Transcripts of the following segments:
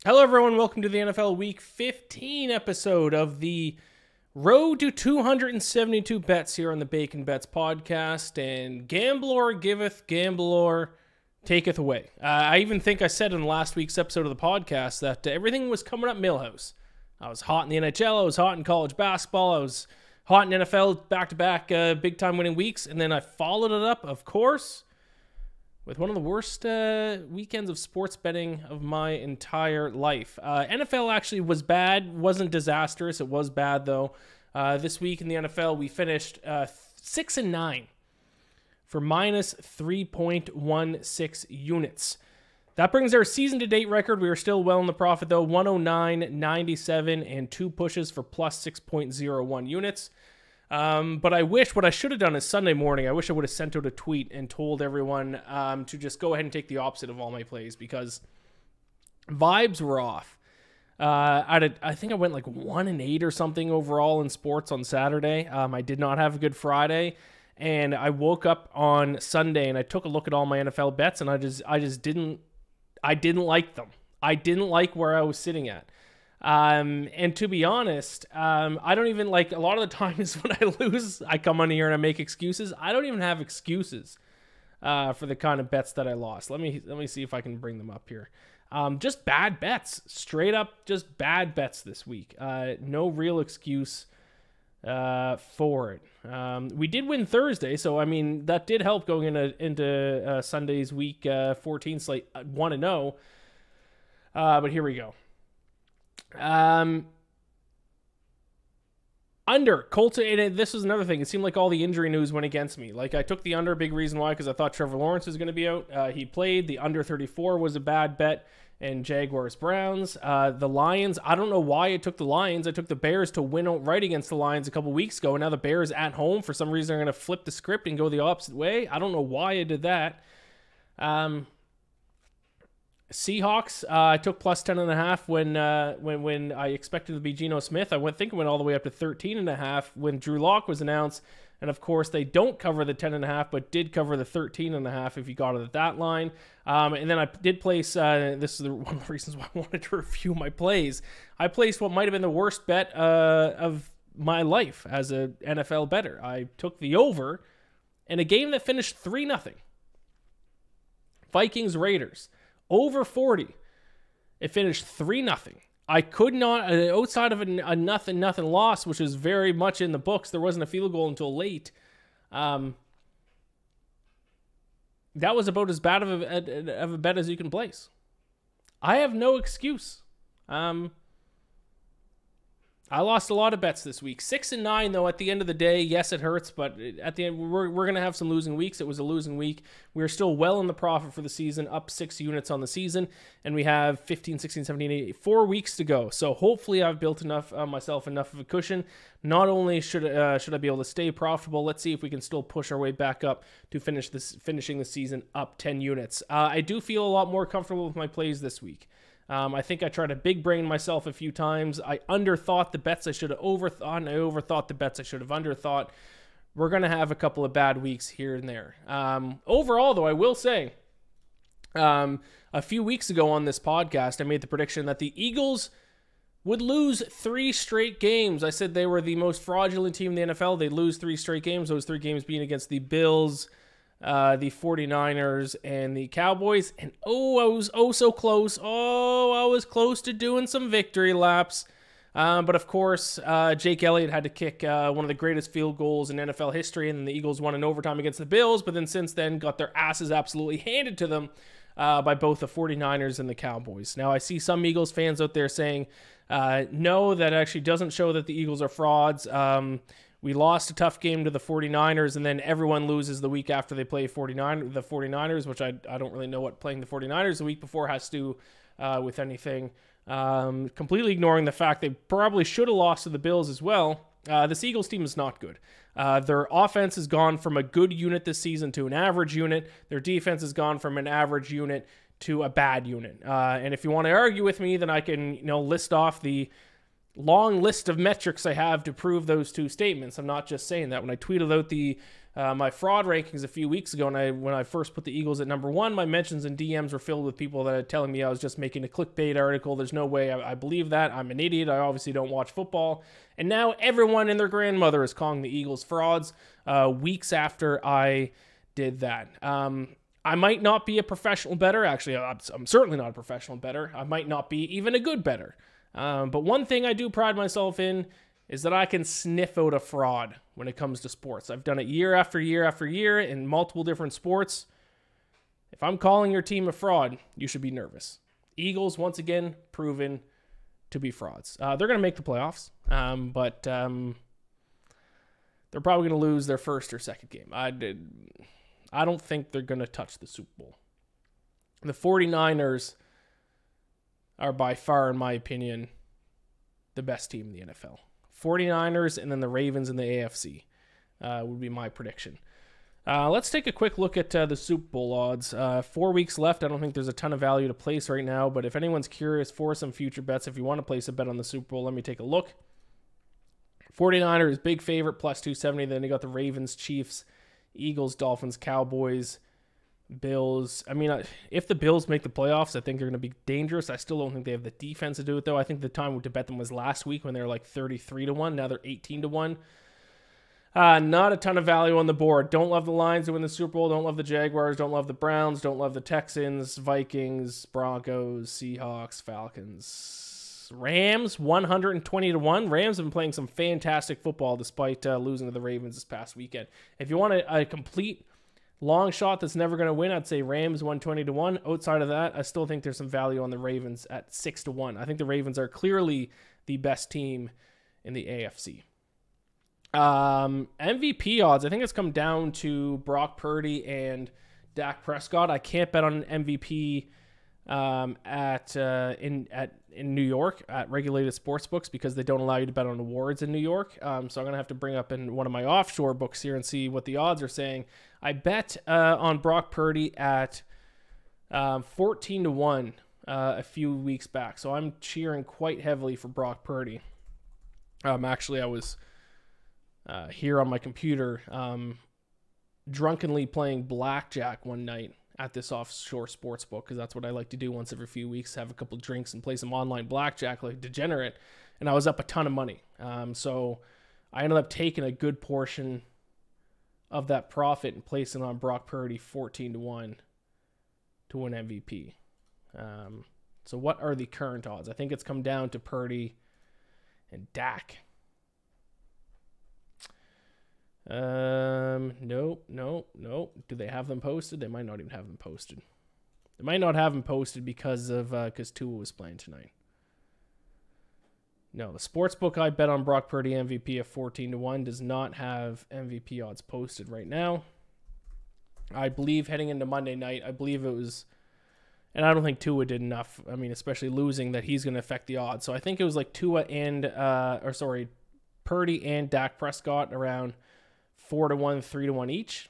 Hello, everyone. Welcome to the NFL Week 15 episode of the Road to 272 Bets here on the Bacon Bets podcast. And Gambler giveth, Gambler taketh away. I even think I said in last week's episode of the podcast that everything was coming up Millhouse. I was hot in the NHL. I was hot in college basketball. I was hot in NFL back-to-back big-time winning weeks. And then I followed it up, of course, with one of the worst weekends of sports betting of my entire life. NFL actually was bad, wasn't disastrous. It was bad, though. This week in the NFL, we finished 6-9 for minus 3.16 units. That brings our season-to-date record. We are still well in the profit, though. 109, 97, and 2 pushes for plus 6.01 units. But I wish, what I should have done is Sunday morning, I wish I would have sent out a tweet and told everyone to just go ahead and take the opposite of all my plays, because vibes were off. I think I went like 1-8 or something overall in sports on Saturday. I did not have a good Friday, and I woke up on Sunday and I took a look at all my NFL bets, and I just didn't like them. I didn't like where I was sitting at. And to be honest, I don't even, like, a lot of the times when I lose, I come on here and I make excuses. I don't even have excuses for the kind of bets that I lost. Let me see if I can bring them up here. Just bad bets, straight up, just bad bets this week. No real excuse for it. We did win Thursday, so I mean that did help going into Sunday's week 14 slate 1-0. But here we go. Under Colts, and this was another thing. It seemed like all the injury news went against me. Like, I took the under, big reason why, because I thought Trevor Lawrence was going to be out. He played. The under 34 was a bad bet. And Jaguars, Browns. The Lions, I don't know why I took the Lions. I took the Bears to win outright against the Lions a couple weeks ago, and now the Bears at home, for some reason, are going to flip the script and go the opposite way. I don't know why I did that. Seahawks, I took plus 10.5 when I expected it to be Geno Smith. I went all the way up to 13.5 when Drew Lock was announced. And of course, they don't cover the 10.5, but did cover the 13.5 if you got it at that line. And then I did place, this is one of the reasons why I wanted to review my plays. I placed what might have been the worst bet of my life as an NFL bettor. I took the over in a game that finished 3-0. Vikings, Raiders. Over 40. It finished 3-0. I could not, outside of a nothing loss, which is very much in the books, there wasn't a field goal until late. That was about as bad of a bet as you can place. I have no excuse. I lost a lot of bets this week. 6-9, though, at the end of the day. Yes, it hurts, but at the end, we're going to have some losing weeks. It was a losing week. We're still well in the profit for the season, up 6 units on the season, and we have 15, 16, 17, 18, 4 weeks to go. So hopefully I've built myself enough of a cushion. Not only should I be able to stay profitable, let's see if we can still push our way back up to finishing the season up 10 units. I do feel a lot more comfortable with my plays this week. I think I tried to big brain myself a few times. I underthought the bets I should have overthought, and I overthought the bets I should have underthought. We're going to have a couple of bad weeks here and there. Overall, though, I will say, a few weeks ago on this podcast, I made the prediction that the Eagles would lose 3 straight games. I said they were the most fraudulent team in the NFL. They'd lose 3 straight games, those 3 games being against the Bills, the 49ers, and the Cowboys. And I was so close. I was close to doing some victory laps. But of course, Jake Elliott had to kick one of the greatest field goals in NFL history, and then the Eagles won in overtime against the Bills, but then since then got their asses absolutely handed to them by both the 49ers and the Cowboys. Now, I see some Eagles fans out there saying, no, that actually doesn't show that the Eagles are frauds. We lost a tough game to the 49ers, and then everyone loses the week after they play the 49ers, which I don't really know what playing the 49ers the week before has to do with anything. Completely ignoring the fact they probably should have lost to the Bills as well. This Eagles team is not good. Their offense has gone from a good unit this season to an average unit. Their defense has gone from an average unit to a bad unit. And if you want to argue with me, then I can list off the long list of metrics I have to prove those two statements. I'm not just saying that. When I tweeted out the my fraud rankings a few weeks ago, and when I first put the Eagles at number 1, my mentions and DMs were filled with people that are telling me I was just making a clickbait article. There's no way I believe that. I'm an idiot. I obviously don't watch football. And now everyone and their grandmother is calling the Eagles frauds weeks after I did that. I might not be a professional bettor. Actually, I'm certainly not a professional bettor. I might not be even a good bettor. But one thing I do pride myself in is that I can sniff out a fraud when it comes to sports. I've done it year after year after year in multiple different sports. If I'm calling your team a fraud, you should be nervous. Eagles, once again, proven to be frauds. They're going to make the playoffs, but they're probably going to lose their first or second game. I don't think they're going to touch the Super Bowl. The 49ers are by far, in my opinion, the best team in the NFL. 49ers and then the Ravens in the AFC would be my prediction. Let's take a quick look at the Super Bowl odds. 4 weeks left. I don't think there's a ton of value to place right now, but if anyone's curious for some future bets, if you want to place a bet on the Super Bowl, let me take a look. 49ers, big favorite, plus 270. Then you got the Ravens, Chiefs, Eagles, Dolphins, Cowboys, Bills. I mean, if the Bills make the playoffs, I think they're going to be dangerous. I still don't think they have the defense to do it, though. I think the time to bet them was last week when they were like 33-1. Now they're 18-1. Not a ton of value on the board. Don't love the Lions to win the Super Bowl. Don't love the Jaguars. Don't love the Browns. Don't love the Texans, Vikings, Broncos, Seahawks, Falcons. Rams, 120-1. Rams have been playing some fantastic football despite losing to the Ravens this past weekend. If you want a complete long shot that's never going to win, I'd say Rams 120-1. Outside of that, I still think there's some value on the Ravens at 6-1. I think the Ravens are clearly the best team in the AFC. MVP odds, I think it's come down to Brock Purdy and Dak Prescott. I can't bet on an MVP in New York at regulated sports books because they don't allow you to bet on awards in New York. So I'm going to have to bring up in one of my offshore books here and see what the odds are saying. I bet on Brock Purdy at 14-1 a few weeks back. So I'm cheering quite heavily for Brock Purdy. Actually, I was here on my computer drunkenly playing blackjack one night at this offshore sports book because that's what I like to do once every few weeks, have a couple drinks and play some online blackjack like degenerate, and I was up a ton of money. So I ended up taking a good portion of that profit and placing on Brock Purdy 14-1 to win MVP. So what are the current odds? I think it's come down to Purdy and Dak. Nope. Do they have them posted? They might not even have them posted. They might not have them posted because Tua was playing tonight. No, the sportsbook I bet on Brock Purdy MVP of 14-1 does not have MVP odds posted right now. I believe heading into Monday night, I believe it was, and I don't think Tua did enough. I mean, especially losing, that he's going to affect the odds. So I think it was like Purdy and Dak Prescott around 4-1, 3-1 each.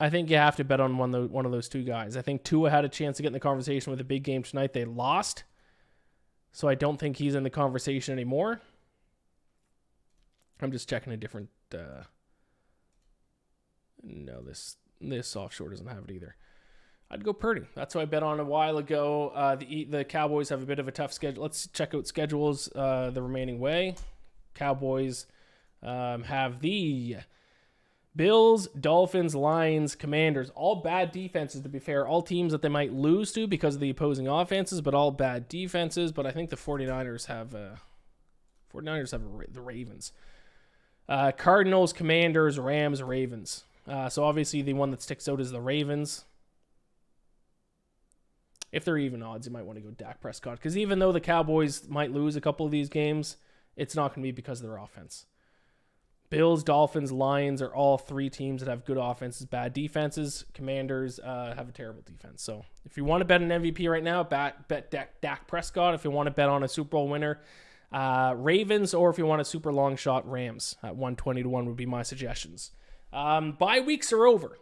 I think you have to bet on one of those two guys. I think Tua had a chance to get in the conversation with a big game tonight. They lost. So I don't think he's in the conversation anymore. I'm just checking a different... No, this offshore doesn't have it either. I'd go Purdy. That's what I bet on a while ago. The Cowboys have a bit of a tough schedule. Let's check out schedules the remaining way. Cowboys have the Bills, Dolphins, Lions, Commanders. All bad defenses, to be fair. All teams that they might lose to because of the opposing offenses, but all bad defenses. But I think the 49ers have the Ravens. Cardinals, Commanders, Rams, Ravens. So obviously the one that sticks out is the Ravens. If they're even odds, you might want to go Dak Prescott. Because even though the Cowboys might lose a couple of these games, it's not going to be because of their offense. Bills, Dolphins, Lions are all three teams that have good offenses, bad defenses. Commanders have a terrible defense. So if you want to bet an MVP right now, bet Dak Prescott. If you want to bet on a Super Bowl winner, Ravens, or if you want a super long shot, Rams at 120-1 would be my suggestions. Bye weeks are over.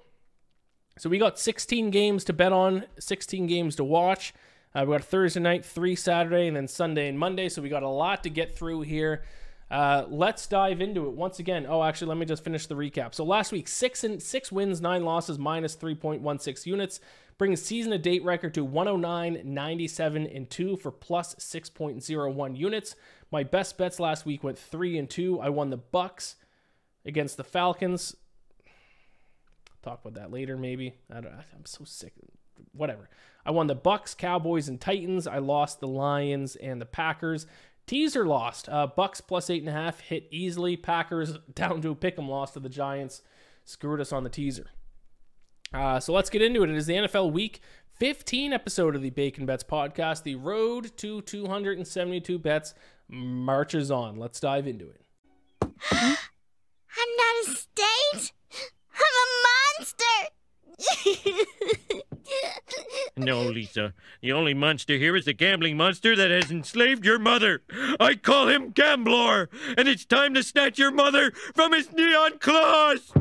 So we got 16 games to bet on, 16 games to watch. We got Thursday night, 3 Saturday, and then Sunday and Monday. So we got a lot to get through here. Let's dive into it once again. Oh, actually, let me just finish the recap. So last week, 6 wins, 9 losses, minus 3.16 units, brings season-to-date record to 109, 97, and 2 for plus 6.01 units. My best bets last week went 3-2. I won the Bucks against the Falcons. Talk about that later, maybe. I'm so sick. Whatever. I won the Bucks, Cowboys, and Titans. I lost the Lions and the Packers. Teaser lost. Bucks plus 8.5 hit easily. Packers down to a pick'em loss to the Giants. Screwed us on the teaser. So let's get into it. It is the NFL Week 15 episode of the Bacon Bets podcast. The road to 272 bets marches on. Let's dive into it. I'm not a state. I'm a monster. No, Lisa. The only monster here is the gambling monster that has enslaved your mother. I call him Gamblor, and it's time to snatch your mother from his neon claws.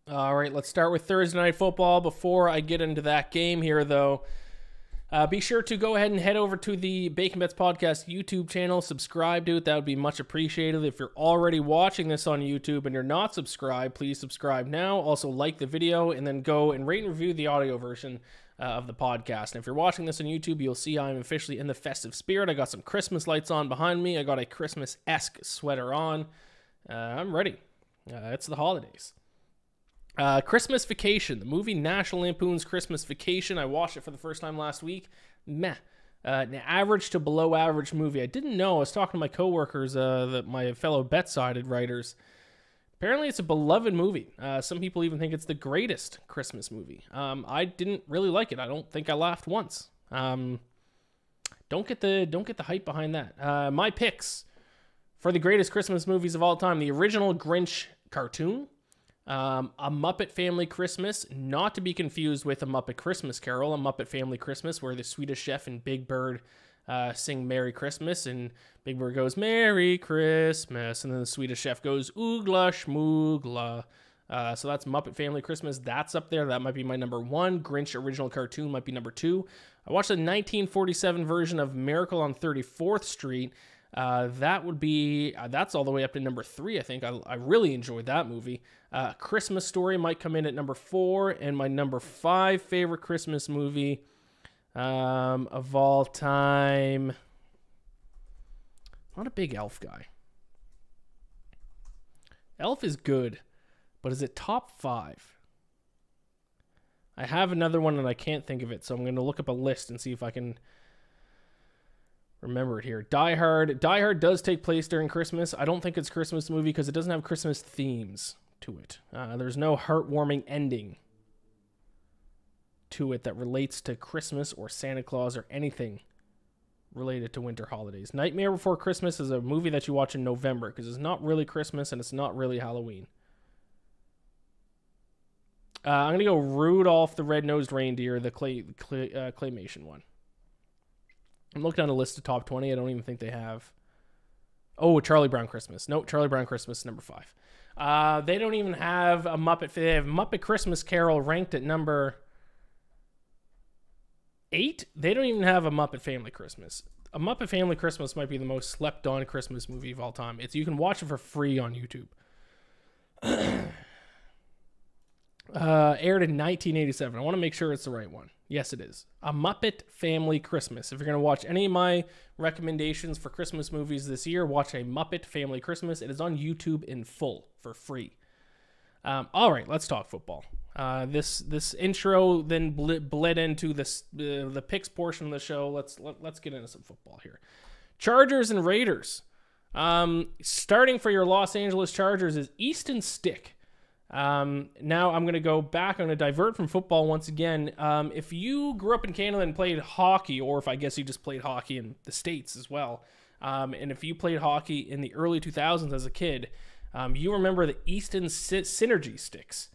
All right, let's start with Thursday Night Football. Before I get into that game here, though, be sure to go ahead and head over to the Bacon Bets Podcast YouTube channel. Subscribe to it. That would be much appreciated. If you're already watching this on YouTube and you're not subscribed, please subscribe now. Also, like the video and then go and rate and review the audio version of the podcast. And if you're watching this on YouTube, you'll see I'm officially in the festive spirit. I got some Christmas lights on behind me. I got a Christmas-esque sweater on. I'm ready. It's the holidays. Christmas Vacation, the movie National Lampoon's Christmas Vacation. I watched it for the first time last week. Meh. An average to below average movie. I didn't know. I was talking to my coworkers, my fellow bet-sided writers. Apparently, it's a beloved movie. Some people even think it's the greatest Christmas movie. I didn't really like it. I don't think I laughed once. Don't get the hype behind that. My picks for the greatest Christmas movies of all time: the original Grinch cartoon. A Muppet Family Christmas, not to be confused with A Muppet Christmas Carol, A Muppet Family Christmas, where the Swedish Chef and Big Bird sing Merry Christmas, and Big Bird goes, Merry Christmas, and then the Swedish Chef goes, Oogla Schmoogla. So that's Muppet Family Christmas. That's up there. That might be my number 1. Grinch Original Cartoon might be number 2. I watched the 1947 version of Miracle on 34th Street. That's all the way up to number 3, I think. I really enjoyed that movie. Christmas Story might come in at number 4, and my number 5 favorite Christmas movie of all time. I'm not a big Elf guy. Elf is good, but is it top 5? I have another one and I can't think of it, so I'm going to look up a list and see if I can remember it here. Die Hard. Die Hard does take place during Christmas. I don't think it's a Christmas movie because it doesn't have Christmas themes to it. There's no heartwarming ending to it that relates to Christmas or Santa Claus or anything related to winter holidays. Nightmare Before Christmas is a movie that you watch in November because it's not really Christmas and it's not really Halloween. I'm going to go Rudolph the Red-Nosed Reindeer, the claymation one. I'm looking at a list of top 20. I don't even think they have. Oh, Charlie Brown Christmas. Nope, Charlie Brown Christmas, number 5. They don't even have a Muppet. They have Muppet Christmas Carol ranked at number 8. They don't even have a Muppet Family Christmas. A Muppet Family Christmas might be the most slept-on Christmas movie of all time. You can watch it for free on YouTube. Aired in 1987. I want to make sure it's the right one. Yes, it is. A Muppet Family Christmas. If you're going to watch any of my recommendations for Christmas movies this year, watch A Muppet Family Christmas. It is on YouTube in full for free. All right, let's talk football. This intro then bled into the picks portion of the show. Let's get into some football here. Chargers and Raiders. Starting for your Los Angeles Chargers is Easton Stick. Now I'm going to go back. I'm going to divert from football once again. If you grew up in Canada and played hockey, or if I guess you just played hockey in the States as well, and if you played hockey in the early 2000s as a kid, you remember the Easton Synergy sticks,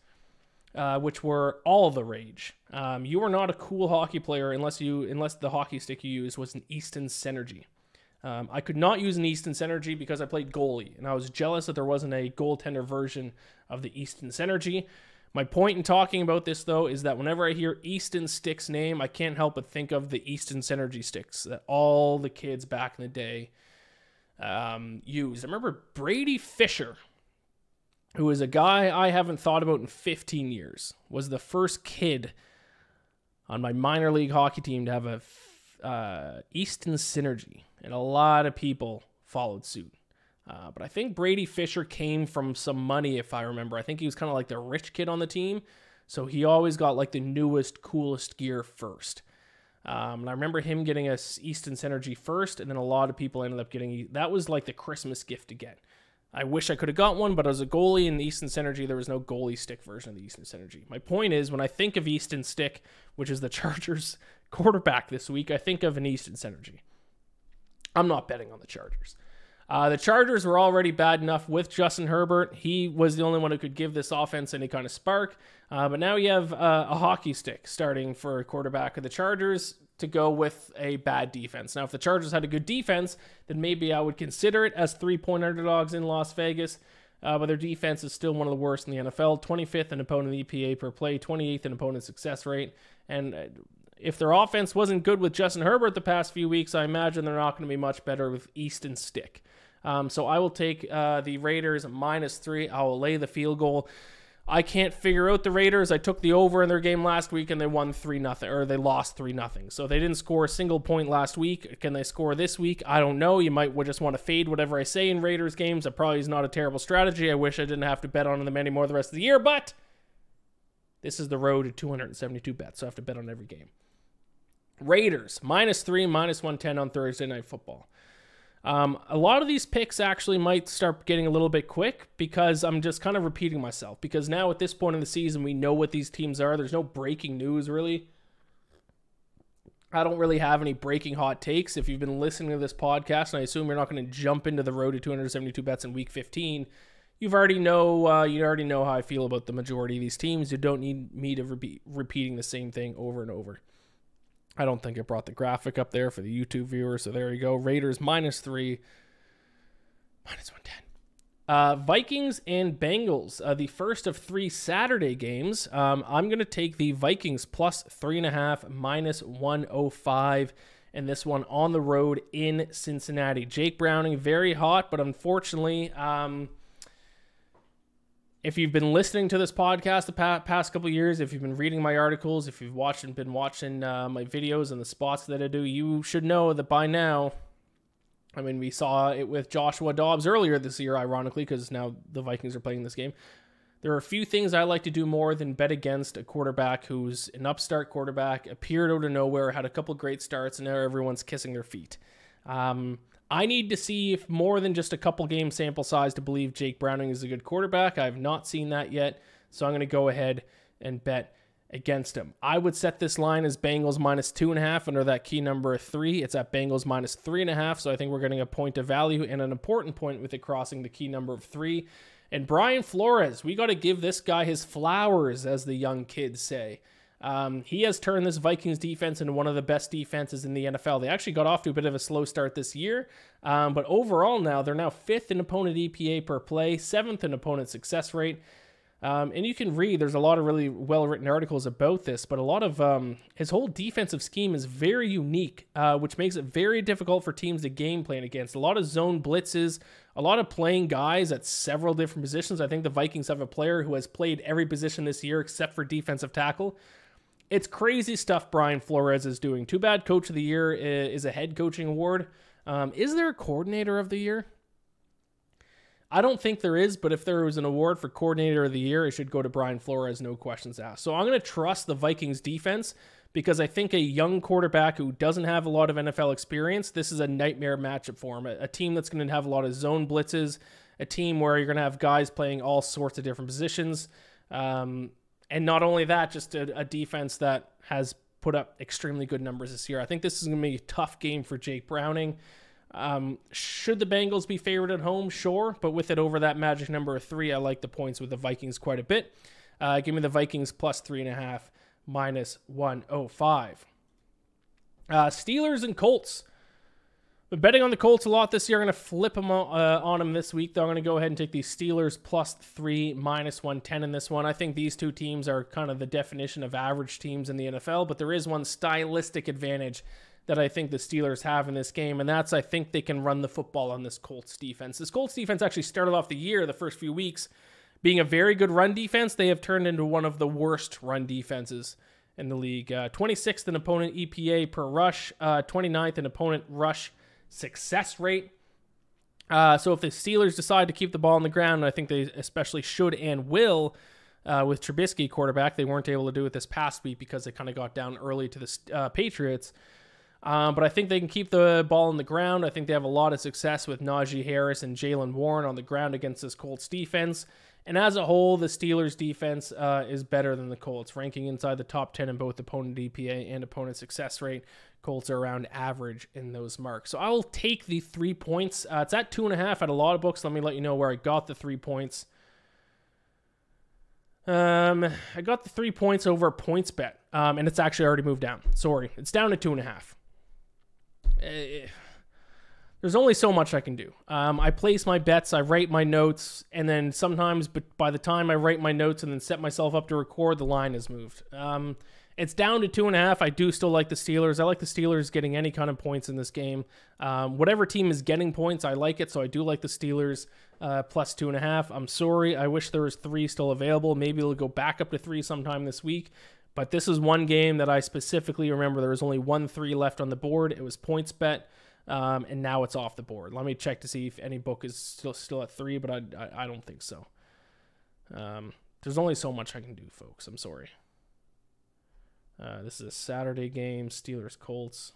which were all the rage. You were not a cool hockey player unless the hockey stick you used was an Easton Synergy. I could not use an Easton Synergy because I played goalie, and I was jealous that there wasn't a goaltender version of the Easton Synergy. My point in talking about this, though, is that whenever I hear Easton Stick's name, I can't help but think of the Easton Synergy sticks that all the kids back in the day used. I remember Brady Fisher, who is a guy I haven't thought about in 15 years, was the first kid on my minor league hockey team to have a Easton synergy, and a lot of people followed suit. But I think Brady Fisher came from some money, if I remember. I think he was kind of like the rich kid on the team, so he always got like the newest, coolest gear first. And I remember him getting a Easton synergy first, and then a lot of people ended up getting, that was like the Christmas gift to get. I wish I could have got one, but as a goalie in the Easton synergy, there was no goalie stick version of the Easton synergy. My point is, when I think of Easton stick, which is the Chargers quarterback this week, I think of an Easton synergy. I'm not betting on the Chargers. The Chargers were already bad enough with Justin Herbert. He was the only one who could give this offense any kind of spark. But now you have a hockey stick starting for a quarterback of the Chargers to go with a bad defense. Now, if the Chargers had a good defense, then maybe I would consider it as 3-point underdogs in Las Vegas. But their defense is still one of the worst in the NFL. 25th in opponent EPA per play, 28th in opponent success rate. And if their offense wasn't good with Justin Herbert the past few weeks, I imagine they're not going to be much better with Easton stick. So I will take the Raiders -3. I will lay the field goal. I can't figure out the Raiders. I took the over in their game last week and they won 3-0, or they lost 3-0. So they didn't score a single point last week. Can they score this week? I don't know. You might just want to fade whatever I say in Raiders games. That probably is not a terrible strategy. I wish I didn't have to bet on them anymore the rest of the year, but this is the road to 272 bets, so I have to bet on every game. Raiders, -3, -110 on Thursday Night Football. A lot of these picks actually might start getting a little bit quick because I'm just kind of repeating myself. Because now at this point in the season, we know what these teams are. There's no breaking news, really. I don't really have any breaking hot takes. If you've been listening to this podcast, and I assume you're not going to jump into the road to 272 bets in Week 15, you already know how I feel about the majority of these teams. You don't need me to be repeating the same thing over and over. I don't think it brought the graphic up there for the YouTube viewers, so there you go. Raiders -3, -110. Vikings and Bengals, the first of 3 Saturday games. I'm going to take the Vikings +3.5, -105, and this one on the road in Cincinnati. Jake Browning, very hot, but unfortunately, if you've been listening to this podcast the past couple of years, if you've been reading my articles, if you've been watching my videos and the spots that I do, you should know that by now, I mean, we saw it with Joshua Dobbs earlier this year, ironically, because now the Vikings are playing this game. There are a few things I like to do more than bet against a quarterback who's an upstart quarterback, appeared out of nowhere, had a couple great starts, and now everyone's kissing their feet. I need to see if more than just a couple game sample size to believe Jake Browning is a good quarterback. I have not seen that yet, so I'm going to go ahead and bet against him. I would set this line as Bengals -2.5 under that key number of 3. It's at Bengals -3.5, so I think we're getting a point of value and an important point with it crossing the key number of 3. And Brian Flores, we got to give this guy his flowers, as the young kids say. He has turned this Vikings defense into one of the best defenses in the NFL. They actually got off to a bit of a slow start this year, but overall now, they're now 5th in opponent EPA per play, 7th in opponent success rate. And you can read, there's a lot of really well-written articles about this, but a lot of his whole defensive scheme is very unique, which makes it very difficult for teams to game plan against. A lot of zone blitzes, a lot of playing guys at several different positions. I think the Vikings have a player who has played every position this year except for defensive tackle. It's crazy stuff Brian Flores is doing. Too bad Coach of the Year is a head coaching award. Is there a Coordinator of the Year? I don't think there is, but if there was an award for Coordinator of the Year, it should go to Brian Flores, no questions asked. So I'm going to trust the Vikings defense because I think a young quarterback who doesn't have a lot of NFL experience, this is a nightmare matchup for him. A team that's going to have a lot of zone blitzes, a team where you're going to have guys playing all sorts of different positions. And not only that, just a defense that has put up extremely good numbers this year. I think this is going to be a tough game for Jake Browning. Should the Bengals be favored at home? Sure. But with it over that magic number of 3, I like the points with the Vikings quite a bit. Give me the Vikings +3.5, -105. Steelers and Colts. Been betting on the Colts a lot this year. I'm going to flip them on them this week, though. I'm going to go ahead and take the Steelers +3, -110 in this one. I think these two teams are kind of the definition of average teams in the NFL, but there is one stylistic advantage that I think the Steelers have in this game, and that's I think they can run the football on this Colts defense. This Colts defense actually started off the year, the first few weeks, being a very good run defense. They have turned into one of the worst run defenses in the league. 26th in opponent EPA per rush, 29th in opponent rush success rate. So if the Steelers decide to keep the ball on the ground, and I think they especially should and will, with Trubisky quarterback, they weren't able to do it this past week because they kind of got down early to the Patriots. But I think they can keep the ball on the ground. I think they have a lot of success with Najee Harris and Jalen Warren on the ground against this Colts defense. And as a whole, the Steelers defense is better than the Colts, ranking inside the top 10 in both opponent DPA and opponent success rate. Colts are around average in those marks. So I will take the 3 points. It's at 2.5 at a lot of books. Let me let you know where I got the 3 points. I got the 3 points over PointsBet, and it's actually already moved down. Sorry, it's down to 2.5. There's only so much I can do. I place my bets, I write my notes, and then sometimes, but by the time I write my notes and then set myself up to record, the line has moved. It's down to 2.5. I do still like the Steelers. I like the Steelers getting any kind of points in this game. Whatever team is getting points, I like it, so I do like the Steelers plus 2.5. I'm sorry. I wish there was 3 still available. Maybe it'll go back up to 3 sometime this week. But this is one game that I specifically remember there was only 1 3 left on the board. It was PointsBet. And now it's off the board. Let me check to see if any book is still at 3, but I don't think so. There's only so much I can do, folks. I'm sorry. This is a Saturday game, Steelers Colts.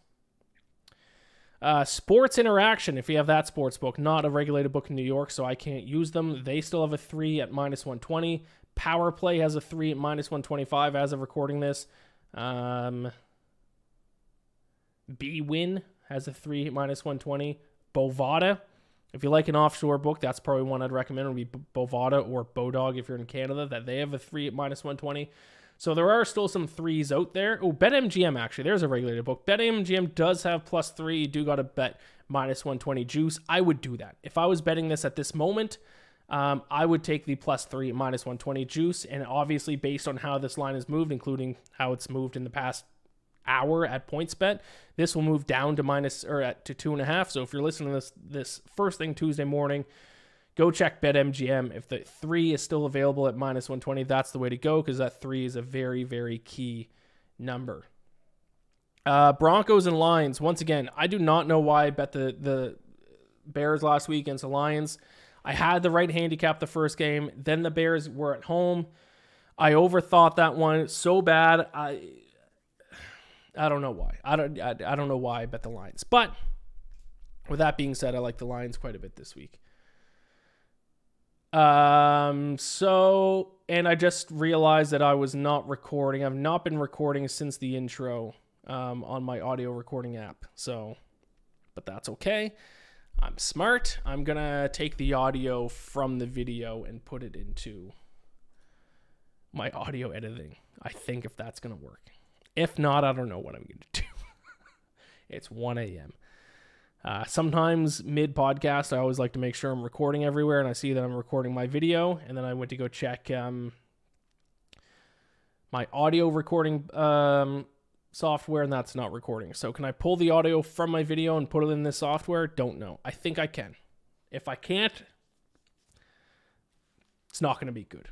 Sports Interaction, if you have that sports book, not a regulated book in New York, so I can't use them. They still have a 3 at -120. Power Play has a 3 at -125 as of recording this. B-Win has a 3 at -120. Bovada, if you like an offshore book, that's probably one I'd recommend. It would be Bovada or Bodog if you're in Canada, that they have a 3 at -120. So there are still some 3s out there. Oh, BetMGM, actually. There's a regulated book. BetMGM does have +3. You do got to bet -120 juice. I would do that. If I was betting this at this moment, I would take the +3 at -120 juice. And obviously, based on how this line has moved, including how it's moved in the past hour at PointsBet, this will move down to to 2.5. So if you're listening to this first thing Tuesday morning, go check BetMGM. If the 3 is still available at -120, that's the way to go, because that 3 is a very, very key number. Broncos and Lions. Once again, I do not know why I bet the Bears last week against the Lions. I had the right handicap the first game. Then the Bears were at home. I overthought that one so bad. I don't know why. I don't know why I bet the Lions. But with that being said, I like the Lions quite a bit this week. And I just realized that I was not recording. I've not been recording since the intro on my audio recording app. But that's okay. I'm smart. I'm going to take the audio from the video and put it into my audio editing. I think if that's going to work. If not, I don't know what I'm going to do. It's 1 a.m. Sometimes mid-podcast, I always like to make sure I'm recording everywhere, and I see that I'm recording my video, and then I went to go check my audio recording software, and that's not recording. So can I pull the audio from my video and put it in this software? Don't know. I think I can. If I can't, it's not going to be good.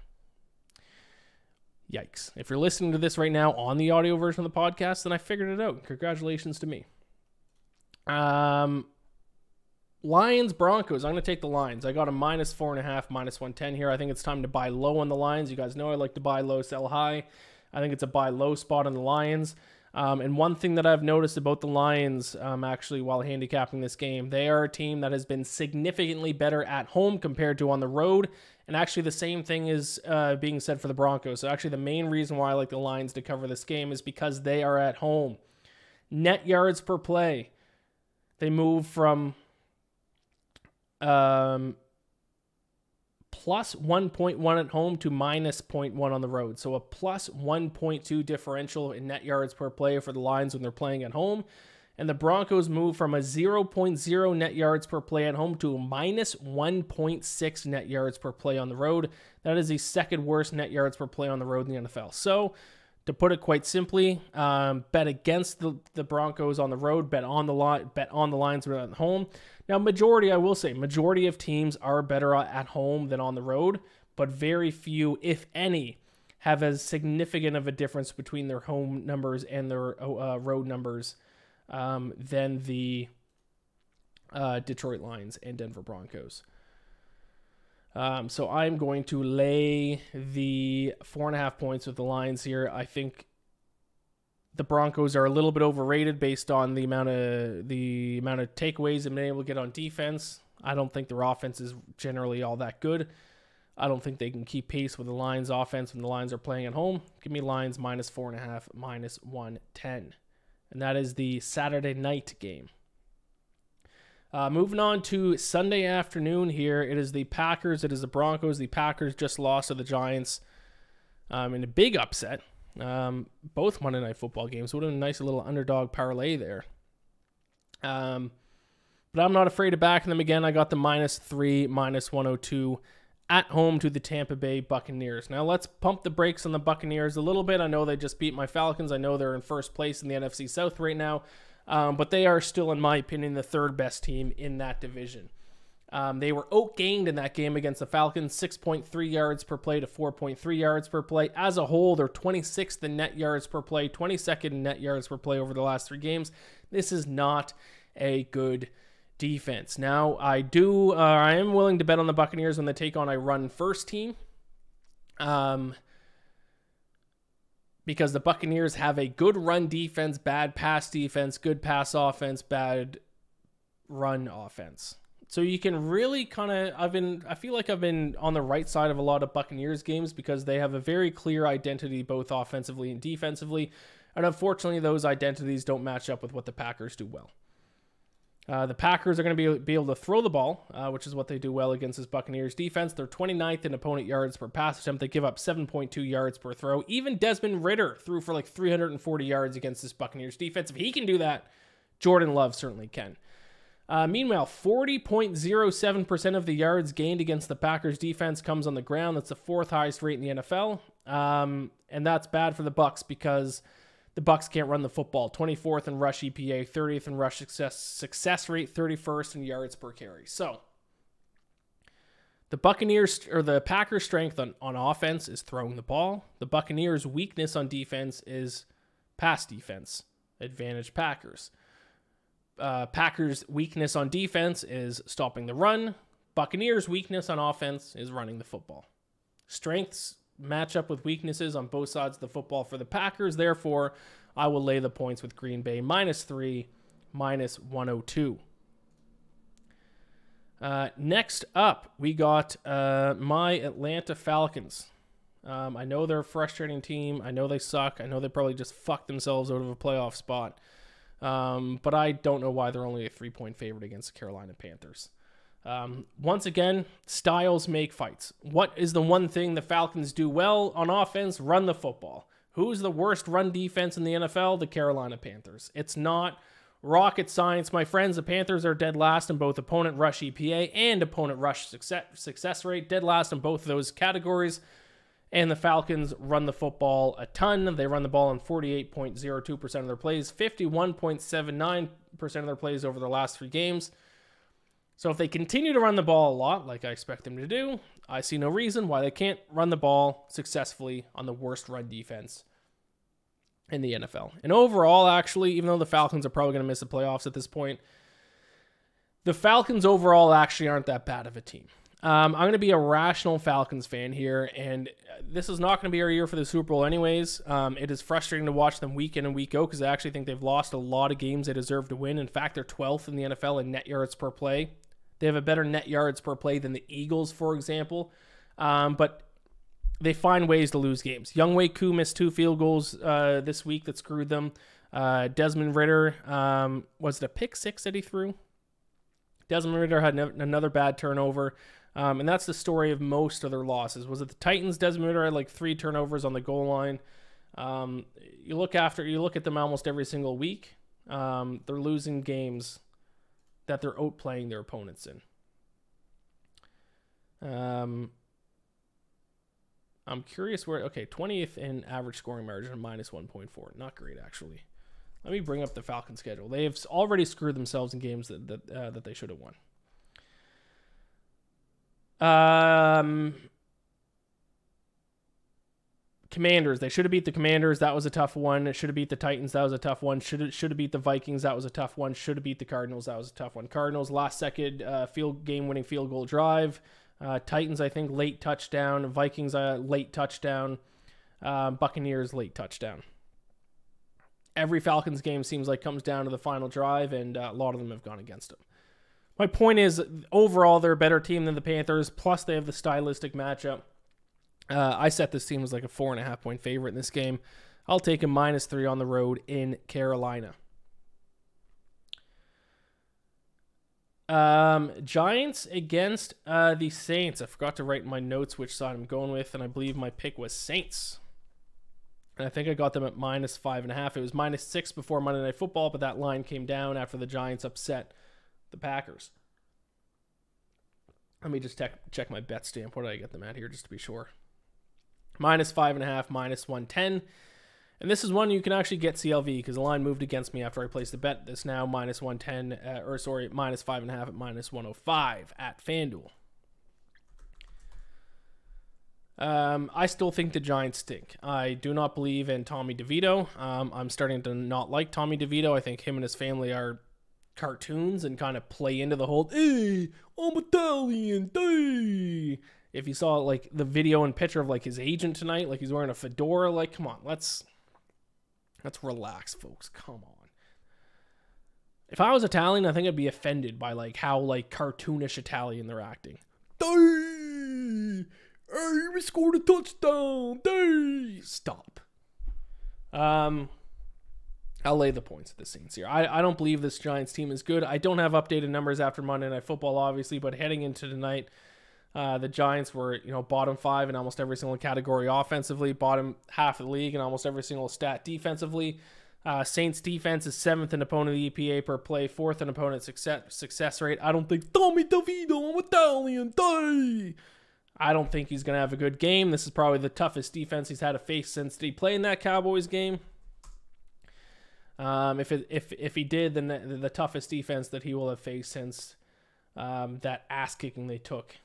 Yikes. If you're listening to this right now on the audio version of the podcast, then I figured it out. Congratulations to me. Lions, Broncos. I'm going to take the Lions. I got a -4.5, -110 here. I think it's time to buy low on the Lions. You guys know I like to buy low, sell high. I think it's a buy low spot on the Lions. And one thing that I've noticed about the Lions, actually, while handicapping this game, they are a team that has been significantly better at home compared to on the road. And actually, the same thing is being said for the Broncos. So actually, the main reason why I like the Lions to cover this game is because they are at home. Net yards per play. They move from plus 1.1 at home to minus 0.1 on the road. So a plus 1.2 differential in net yards per play for the Lions when they're playing at home. And the Broncos move from a 0.0 net yards per play at home to a minus 1.6 net yards per play on the road. That is the second worst net yards per play on the road in the NFL. So To put it quite simply, bet against the Broncos on the road, bet on the lines at home. Now, majority of teams are better at home than on the road, but very few, if any, have as significant of a difference between their home numbers and their road numbers than the Detroit Lions and Denver Broncos. So I'm going to lay the 4.5 points with the Lions here. I think the Broncos are a little bit overrated based on the amount of takeaways they've been able to get on defense. I don't think their offense is generally all that good. I don't think they can keep pace with the Lions offense when the Lions are playing at home. Give me Lions -4.5, -110. And that is the Saturday night game. Moving on to Sunday afternoon here. It is the Packers. It is the Broncos. The Packers just lost to the Giants in a big upset. Both Monday Night Football games. Would have been a nice little underdog parlay there. But I'm not afraid of backing them again. I got the -3, -102 at home to the Tampa Bay Buccaneers. Now let's pump the brakes on the Buccaneers a little bit. I know they just beat my Falcons. I know they're in first place in the NFC South right now. But they are still, in my opinion, the third best team in that division. They were outgained in that game against the Falcons, 6.3 yards per play to 4.3 yards per play. As a whole, they're 26th in net yards per play, 22nd in net yards per play over the last 3 games. This is not a good defense. Now, I am willing to bet on the Buccaneers when they take on a run-first team. Because the Buccaneers have a good run defense, bad pass defense, good pass offense, bad run offense. So you can really I feel like I've been on the right side of a lot of Buccaneers games because they have a very clear identity both offensively and defensively. And unfortunately, those identities don't match up with what the Packers do well. The Packers are going to be able to throw the ball, which is what they do well against this Buccaneers defense. They're 29th in opponent yards per pass attempt. They give up 7.2 yards per throw. Even Desmond Ridder threw for like 340 yards against this Buccaneers defense. If he can do that, Jordan Love certainly can. Meanwhile, 40.07% of the yards gained against the Packers defense comes on the ground. That's the 4th highest rate in the NFL. And that's bad for the Bucs because the Bucs can't run the football. 24th in rush EPA, 30th in rush success rate, 31st in yards per carry. So the Packers' strength on offense is throwing the ball. The Buccaneers' weakness on defense is pass defense. Advantage Packers. Packers' weakness on defense is stopping the run. Buccaneers' weakness on offense is running the football. Strengths match up with weaknesses on both sides of the football for the Packers. Therefore, I will lay the points with Green Bay -3, -102. Next up, we got my Atlanta Falcons. I know they're a frustrating team. I know they suck. I know they probably just fucked themselves out of a playoff spot. But I don't know why they're only a 3-point favorite against the Carolina Panthers. Once again, styles make fights. What is the one thing the Falcons do well on offense? Run the football. Who's the worst run defense in the NFL? The Carolina Panthers. It's not rocket science, my friends. The Panthers are dead last in both opponent rush EPA and opponent rush success rate. Dead last in both of those categories. And the Falcons run the football a ton. They run the ball in 48.02% of their plays, 51.79% of their plays over the last 3 games. So if they continue to run the ball a lot, like I expect them to do, I see no reason why they can't run the ball successfully on the worst run defense in the NFL. And overall, actually, even though the Falcons are probably going to miss the playoffs at this point, the Falcons overall actually aren't that bad of a team. I'm going to be a rational Falcons fan here, and this is not going to be our year for the Super Bowl anyways. It is frustrating to watch them week in and week out because I actually think they've lost a lot of games they deserve to win. In fact, they're 12th in the NFL in net yards per play. They have a better net yards per play than the Eagles, for example. But they find ways to lose games. Younghoe Koo missed 2 field goals this week that screwed them. Desmond Ridder, was it a pick 6 that he threw? Desmond Ridder had another bad turnover. And that's the story of most of their losses. Was it the Titans? Desmond Ridder had like 3 turnovers on the goal line. You look at them almost every single week. They're losing games that they're outplaying their opponents in. I'm curious where... Okay, 20th in average scoring margin, minus 1.4. Not great, actually. Let me bring up the Falcons schedule. They have already screwed themselves in games that they should have won. Commanders. They should have beat the Commanders. That was a tough one. It should have beat the Titans. That was a tough one. Should have beat the Vikings. That was a tough one. Should have beat the Cardinals. That was a tough one. Cardinals, last second game-winning field goal drive. Titans, I think, late touchdown. Vikings, late touchdown. Buccaneers, late touchdown. Every Falcons game seems like comes down to the final drive, and a lot of them have gone against them. My point is, overall, they're a better team than the Panthers, plus they have the stylistic matchup. I set this team as like a 4.5 point favorite in this game. I'll take a -3 on the road in Carolina. Giants against the Saints. I forgot to write in my notes which side I'm going with, and I believe my pick was Saints. And I think I got them at -5.5. It was -6 before Monday Night Football, but that line came down after the Giants upset the Packers. Let me just check my bet stamp. What did I get them at here just to be sure? -5.5, -110. And this is one you can actually get CLV because the line moved against me after I placed the bet. This now -110, -5.5 at -105 at FanDuel. I still think the Giants stink. I do not believe in Tommy DeVito. I'm starting to not like Tommy DeVito. I think him and his family are cartoons and kind of play into the whole, hey, I'm Italian, hey. If you saw like the video and picture of like his agent tonight, like he's wearing a fedora, like, come on, let's relax, folks. Come on. If I was Italian, I think I'd be offended by like how like cartoonish Italian they're acting. Hey, we scored a touchdown. Hey, stop. I'll lay the points at the Saints here. I don't believe this Giants team is good. I don't have updated numbers after Monday Night Football, obviously, but heading into tonight, the Giants were, bottom 5 in almost every single category offensively, bottom half of the league in almost every single stat defensively. Saints defense is 7th in opponent EPA per play, 4th in opponent success rate. I don't think Tommy DeVito, I'm Italian, die. I don't think he's going to have a good game. This is probably the toughest defense he's had to face since he played in that Cowboys game. If he did, then the toughest defense that he will have faced since that ass kicking they took.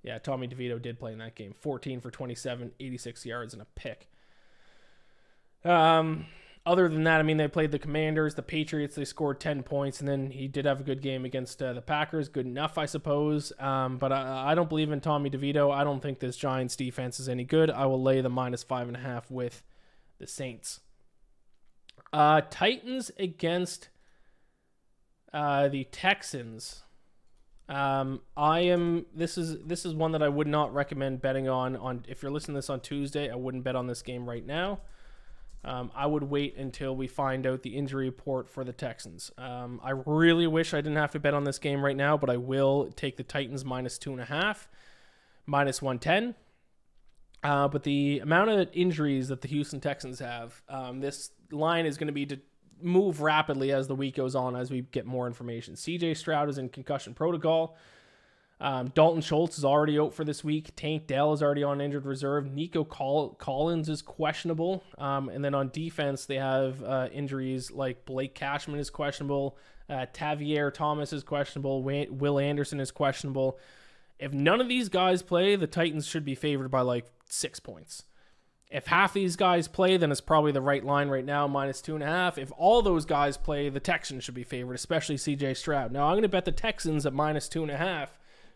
Yeah, Tommy DeVito did play in that game. 14 for 27, 86 yards and a pick. Other than that, I mean, they played the Commanders, the Patriots. They scored 10 points, and then he did have a good game against the Packers. Good enough, I suppose. But I don't believe in Tommy DeVito. I don't think this Giants defense is any good. I will lay the -5.5 with the Saints. Titans against the Texans. This is one that I would not recommend betting on if you're listening to this on Tuesday. I wouldn't bet on this game right now. I would wait until we find out the injury report for the Texans. I really wish I didn't have to bet on this game right now, but I will take the Titans -2.5, -110. But the amount of injuries that the Houston Texans have, this line is going to be to move rapidly as the week goes on, as we get more information. CJ Stroud is in concussion protocol. Dalton Schultz is already out for this week. Tank Dell is already on injured reserve. Nico Collins is questionable. And then on defense, they have injuries like Blake Cashman is questionable. Tavier Thomas is questionable. Will Anderson is questionable. If none of these guys play, the Titans should be favored by like 6 points. If half these guys play, then it's probably the right line right now, -2.5. If all those guys play, the Texans should be favored, especially CJ Stroud. Now, I'm going to bet the Texans at -2.5,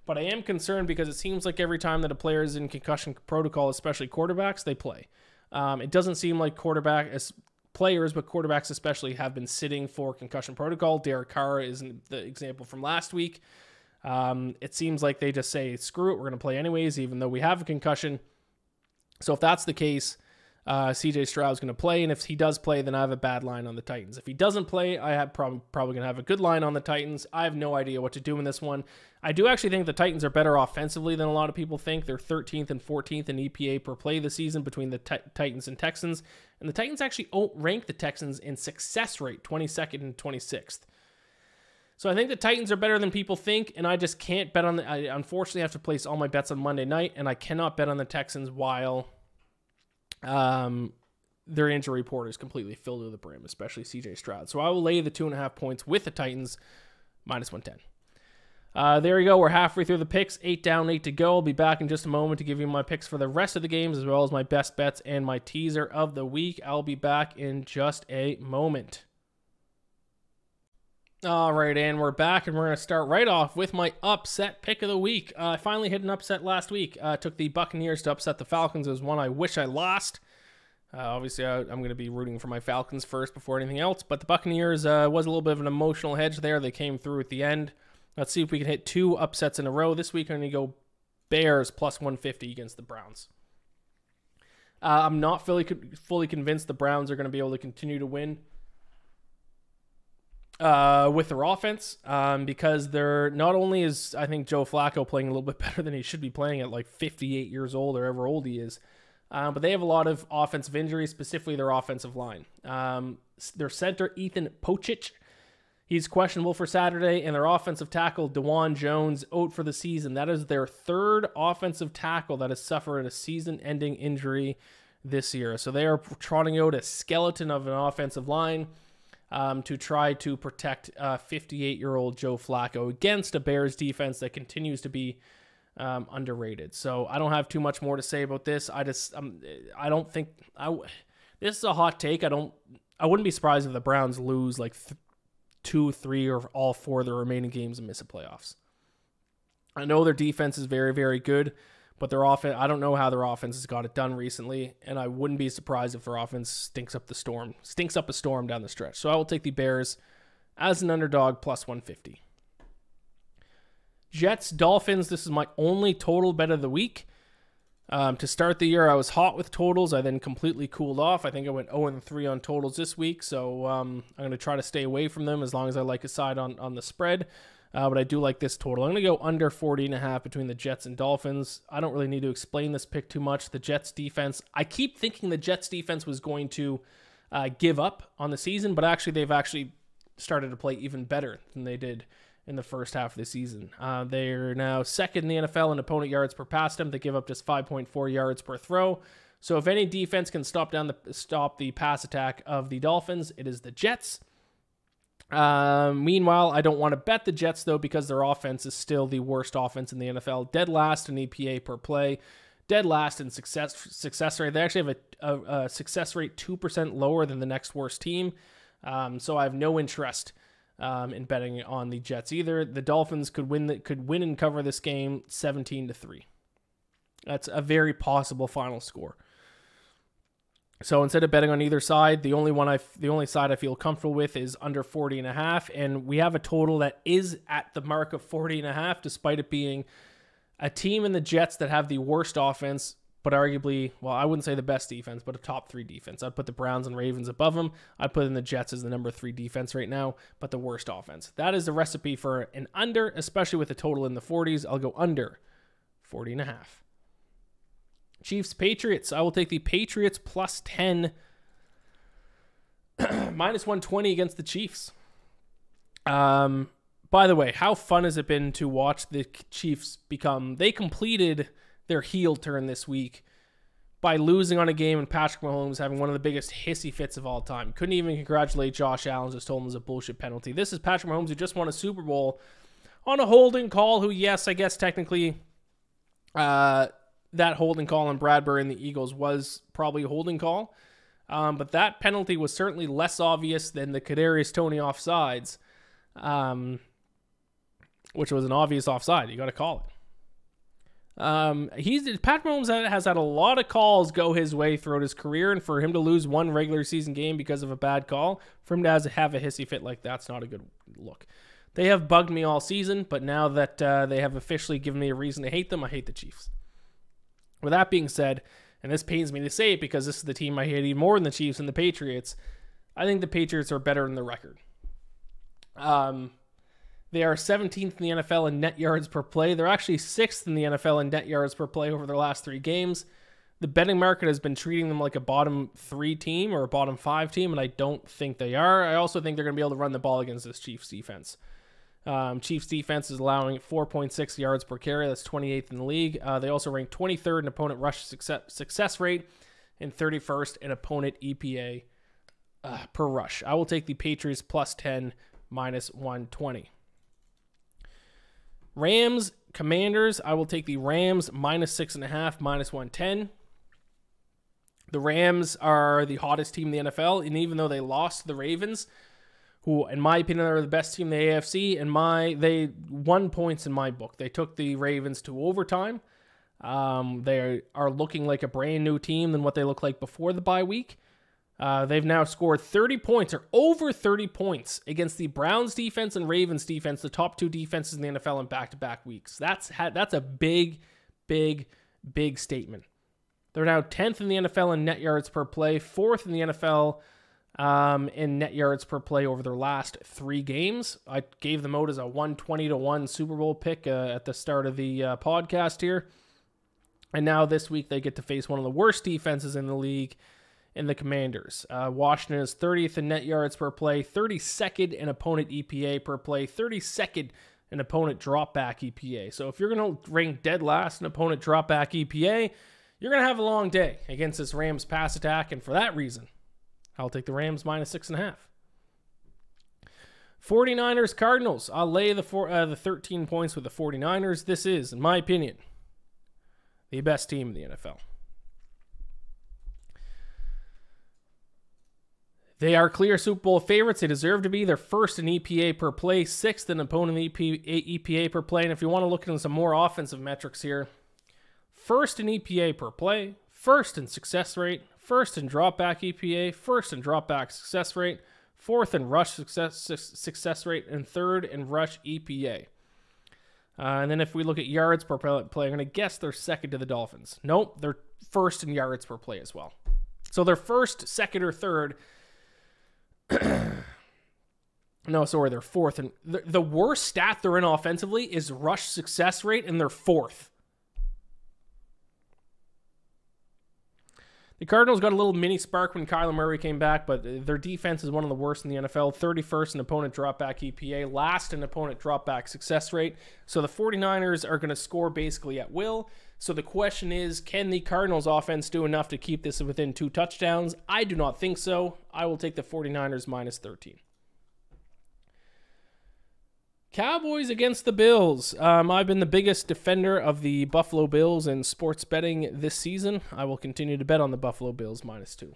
but I am concerned because it seems like every time that a player is in concussion protocol, especially quarterbacks, they play. It doesn't seem like players, but quarterbacks especially, have been sitting for concussion protocol. Derek Carr is the example from last week. It seems like they just say, screw it, we're going to play anyways, even though we have a concussion. So if that's the case, CJ Stroud is going to play, and if he does play, then I have a bad line on the Titans. If he doesn't play, I have probably going to have a good line on the Titans. I have no idea what to do in this one. I do actually think the Titans are better offensively than a lot of people think. They're 13th and 14th in EPA per play this season between the Titans and Texans, and the Titans actually outrank the Texans in success rate, 22nd and 26th. So I think the Titans are better than people think, and I just can't bet on I unfortunately have to place all my bets on Monday night, and I cannot bet on the Texans while their injury report is completely filled to the brim, especially CJ Stroud. So I will lay the 2.5 points with the Titans, -110. There you go. We're halfway through the picks. 8 down, 8 to go. I'll be back in just a moment to give you my picks for the rest of the games, as well as my best bets and my teaser of the week. I'll be back in just a moment. All right, and we're back, and we're going to start right off with my upset pick of the week. I finally hit an upset last week. I took the Buccaneers to upset the Falcons. It was one I wish I lost. Obviously, I'm going to be rooting for my Falcons first before anything else, but the Buccaneers was a little bit of an emotional hedge there. They came through at the end. Let's see if we can hit 2 upsets in a row. This week, I'm going to go Bears +150 against the Browns. I'm not fully convinced the Browns are going to be able to continue to win with their offense, because they're not only is, I think, Joe Flacco playing a little bit better than he should be playing at like 58 years old or however old he is, but they have a lot of offensive injuries, specifically their offensive line. Their center, Ethan Pocic, he's questionable for Saturday, and their offensive tackle, DeJuan Jones, out for the season. That is their 3rd offensive tackle that has suffered a season-ending injury this year. So they are trotting out a skeleton of an offensive line to try to protect 58-year-old Joe Flacco against a Bears defense that continues to be underrated. So I don't have too much more to say about this. I don't think this is a hot take. I wouldn't be surprised if the Browns lose like 2, 3, or all 4 of their remaining games and miss the playoffs. I know their defense is very, very good, but their offense, I don't know how their offense has got it done recently, and I wouldn't be surprised if their offense stinks up a storm down the stretch. So I will take the Bears as an underdog +150. Jets, Dolphins, this is my only total bet of the week. To start the year, I was hot with totals. I then completely cooled off. I think I went 0-3 on totals this week, so I'm going to try to stay away from them as long as I like a side on the spread. But I do like this total. I'm going to go under 40.5 between the Jets and Dolphins. I don't really need to explain this pick too much. The Jets defense, I keep thinking the Jets defense was going to give up on the season, but actually they've started to play even better than they did in the first half of the season. They're now second in the NFL in opponent yards per pass attempt. They give up just 5.4 yards per throw. So if any defense can stop the pass attack of the Dolphins, it is the Jets. Meanwhile, I don't want to bet the Jets, though, because their offense is still the worst offense in the NFL. Dead last in EPA per play. Dead last in success rate. They actually have a success rate 2% lower than the next worst team. So I have no interest in betting on the Jets either. The Dolphins could win and cover this game 17-3. That's a very possible final score. So instead of betting on either side, the only side I feel comfortable with is under 40.5, and we have a total that is at the mark of 40.5, despite it being a team in the Jets that have the worst offense, but arguably, well, I wouldn't say the best defense, but a top 3 defense. I'd put the Browns and Ravens above them. I'd put in the Jets as the number 3 defense right now, but the worst offense. That is the recipe for an under, especially with a total in the 40s. I'll go under 40.5. Chiefs, Patriots. I will take the Patriots +10, -120 against the Chiefs. By the way, how fun has it been to watch the Chiefs they completed their heel turn this week by losing on a game and Patrick Mahomes having one of the biggest hissy fits of all time. Couldn't even congratulate Josh Allen, just told him it was a bullshit penalty. This is Patrick Mahomes, who just won a Super Bowl on a holding call, who, yes, I guess technically that holding call on Bradbury and the Eagles was probably a holding call. But that penalty was certainly less obvious than the Kadarius Toney offsides, which was an obvious offside. You got to call it. Pat Mahomes has had a lot of calls go his way throughout his career, and for him to lose one regular season game because of a bad call, for him to have a hissy fit like that's not a good look. They have bugged me all season, but now that they have officially given me a reason to hate them, I hate the Chiefs. With that being said, and this pains me to say it because this is the team I hate even more than the Chiefs and the Patriots, I think the Patriots are better in the record. They are 17th in the NFL in net yards per play. They're actually 6th in the NFL in net yards per play over their last 3 games. The betting market has been treating them like a bottom 3 team or a bottom 5 team, and I don't think they are. I also think they're going to be able to run the ball against this Chiefs defense. Chiefs defense is allowing 4.6 yards per carry. That's 28th in the league. They also rank 23rd in opponent rush success rate and 31st in opponent EPA per rush. I will take the Patriots plus 10, minus 120. Rams, Commanders, I will take the Rams minus 6.5, minus 110. The Rams are the hottest team in the NFL, and even though they lost to the Ravens, who, in my opinion, are the best team in the AFC, they won points in my book. They took the Ravens to overtime. They are looking like a brand new team than what they looked like before the bye week. They've now scored 30 points or over 30 points against the Browns defense and Ravens defense, the top two defenses in the NFL in back-to-back weeks. That's a big, big, big statement. They're now 10th in the NFL in net yards per play, 4th in the NFL in net yards per play over their last 3 games. I gave them out as a 120-1 Super Bowl pick at the start of the podcast here. And now this week they get to face one of the worst defenses in the league in the Commanders. Washington is 30th in net yards per play, 32nd in opponent EPA per play, 32nd in opponent dropback EPA. So if you're going to rank dead last in opponent dropback EPA, you're going to have a long day against this Rams pass attack, and for that reason, I'll take the Rams minus 6.5. 49ers, Cardinals. I'll lay the 13 points with the 49ers. This is, in my opinion, the best team in the NFL. They are clear Super Bowl favorites. They deserve to be. They're first in EPA per play, 6th in opponent EPA per play. And if you want to look at some more offensive metrics here, first in EPA per play, first in success rate, first in dropback EPA, first in dropback success rate, 4th in rush success rate, and 3rd in rush EPA. And then if we look at yards per play, I'm going to guess they're second to the Dolphins. Nope, they're first in yards per play as well. So they're first, second, or third. No, sorry, they're fourth. And the worst stat they're in offensively is rush success rate, and they're 4th. The Cardinals got a little mini spark when Kyler Murray came back, but their defense is one of the worst in the NFL. 31st in opponent dropback EPA, last in opponent dropback success rate. So the 49ers are going to score basically at will. So the question is, can the Cardinals offense do enough to keep this within 2 touchdowns? I do not think so. I will take the 49ers minus 13. Cowboys against the Bills. I've been the biggest defender of the Buffalo Bills in sports betting this season. I will continue to bet on the Buffalo Bills minus 2.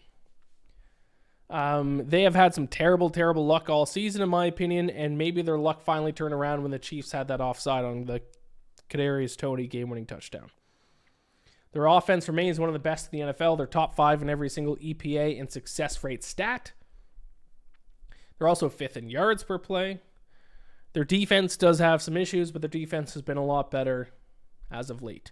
They have had some terrible, terrible luck all season, in my opinion, and maybe their luck finally turned around when the Chiefs had that offside on the Kadarius Toney game-winning touchdown. Their offense remains one of the best in the NFL. They're top 5 in every single EPA and success rate stat. They're also 5th in yards per play. Their defense does have some issues, but their defense has been a lot better as of late.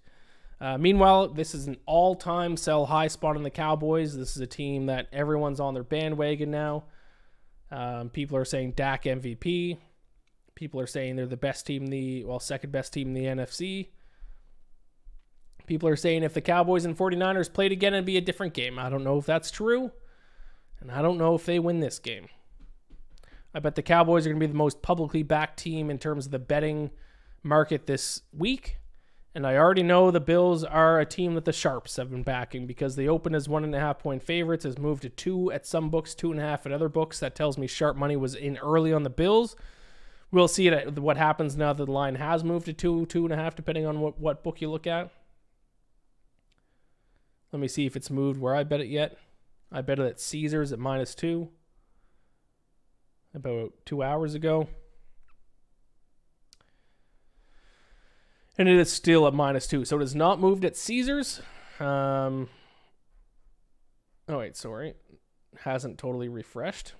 Meanwhile, this is an all-time sell high spot in the Cowboys. This is a team that everyone's on their bandwagon now. People are saying Dak MVP. People are saying they're the best team second best team in the NFC. People are saying if the Cowboys and 49ers played again, it'd be a different game. I don't know if that's true, and I don't know if they win this game. I bet the Cowboys are going to be the most publicly backed team in terms of the betting market this week. And I already know the Bills are a team that the Sharps have been backing because they opened as 1.5-point favorites, has moved to 2 at some books, 2.5 at other books. That tells me sharp money was in early on the Bills. We'll see what happens now that the line has moved to 2, 2.5, depending on what book you look at. Let me see if it's moved where I bet it yet. I bet it at Caesars at minus 2. About 2 hours ago. And it is still at minus 2. So it has not moved at Caesars. Oh, wait, sorry. Hasn't totally refreshed.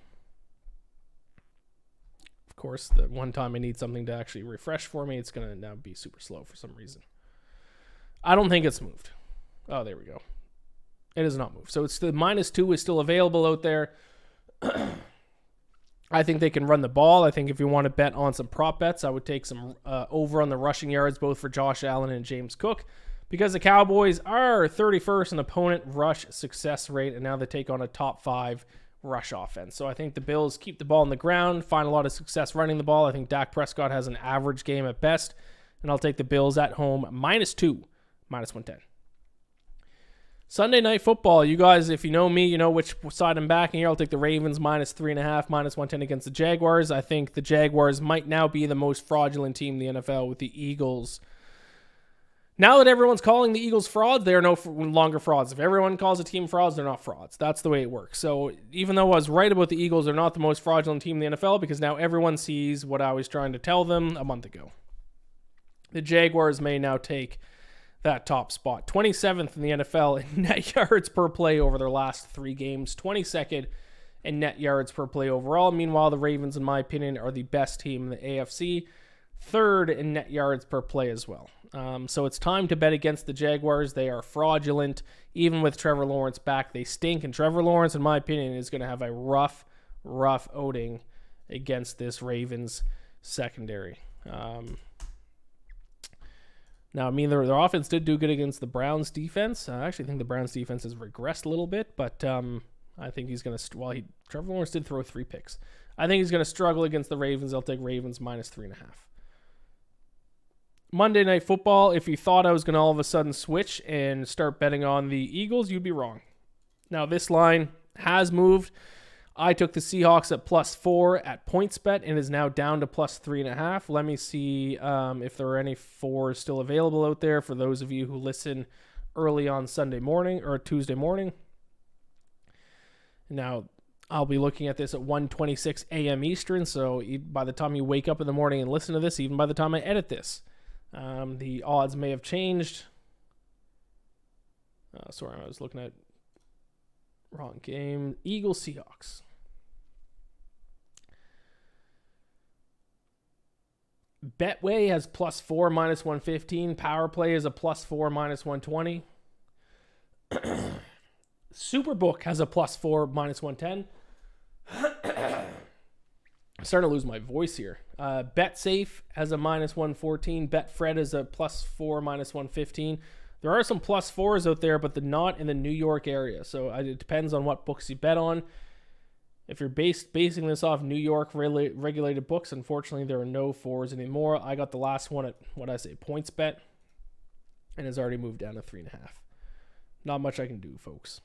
Of course, the one time I need something to actually refresh for me, it's going to now be super slow for some reason. I don't think it's moved. Oh, there we go. It has not moved. So it's the minus 2 is still available out there. I think they can run the ball. I think if you want to bet on some prop bets, I would take some over on the rushing yards, both for Josh Allen and James Cook, because the Cowboys are 31st in opponent rush success rate, and now they take on a top 5 rush offense. So I think the Bills keep the ball on the ground, find a lot of success running the ball. I think Dak Prescott has an average game at best, and I'll take the Bills at home -2, -110. Sunday Night Football, you guys, if you know me, you know which side I'm backing here. I'll take the Ravens -3.5, -110 against the Jaguars. I think the Jaguars might now be the most fraudulent team in the NFL with the Eagles. Now that everyone's calling the Eagles frauds, they are no longer frauds. If everyone calls a team frauds, they're not frauds. That's the way it works. So even though I was right about the Eagles, they're not the most fraudulent team in the NFL because now everyone sees what I was trying to tell them a month ago. The Jaguars may now take that top spot. 27th in the NFL in net yards per play over their last 3 games. 22nd in net yards per play overall. Meanwhile, the Ravens, in my opinion, are the best team in the AFC. 3rd in net yards per play as well. So it's time to bet against the Jaguars. They are fraudulent. Even with Trevor Lawrence back, they stink. And Trevor Lawrence, in my opinion, is going to have a rough outing against this Ravens secondary. Now, I mean, their offense did do good against the Browns defense. I actually think the Browns defense has regressed a little bit, but I think he's going to, Trevor Lawrence did throw 3 picks. I think he's going to struggle against the Ravens. I'll take Ravens -3.5. Monday Night Football, if you thought I was going to all of a sudden switch and start betting on the Eagles, you'd be wrong. Now, this line has moved. I took the Seahawks at +4 at PointsBet and is now down to +3.5. Let me see if there are any 4s still available out there for those of you who listen early on Sunday morning or Tuesday morning. Now, I'll be looking at this at 1:26 a.m. Eastern, so by the time you wake up in the morning and listen to this, even by the time I edit this, the odds may have changed. Sorry, I was looking at wrong game. Eagles, Seahawks. Betway has +4 -115. Power Play is a +4 -120. Superbook has a +4 -110. I'm starting to lose my voice here. BetSafe has a -114. Betfred is a +4 -115. There are some +4s out there, but they're not in the New York area. So it depends on what books you bet on. If you're basing this off New York regulated books, unfortunately, there are no 4s anymore. I got the last one at, PointsBet, and has already moved down to 3.5. Not much I can do, folks.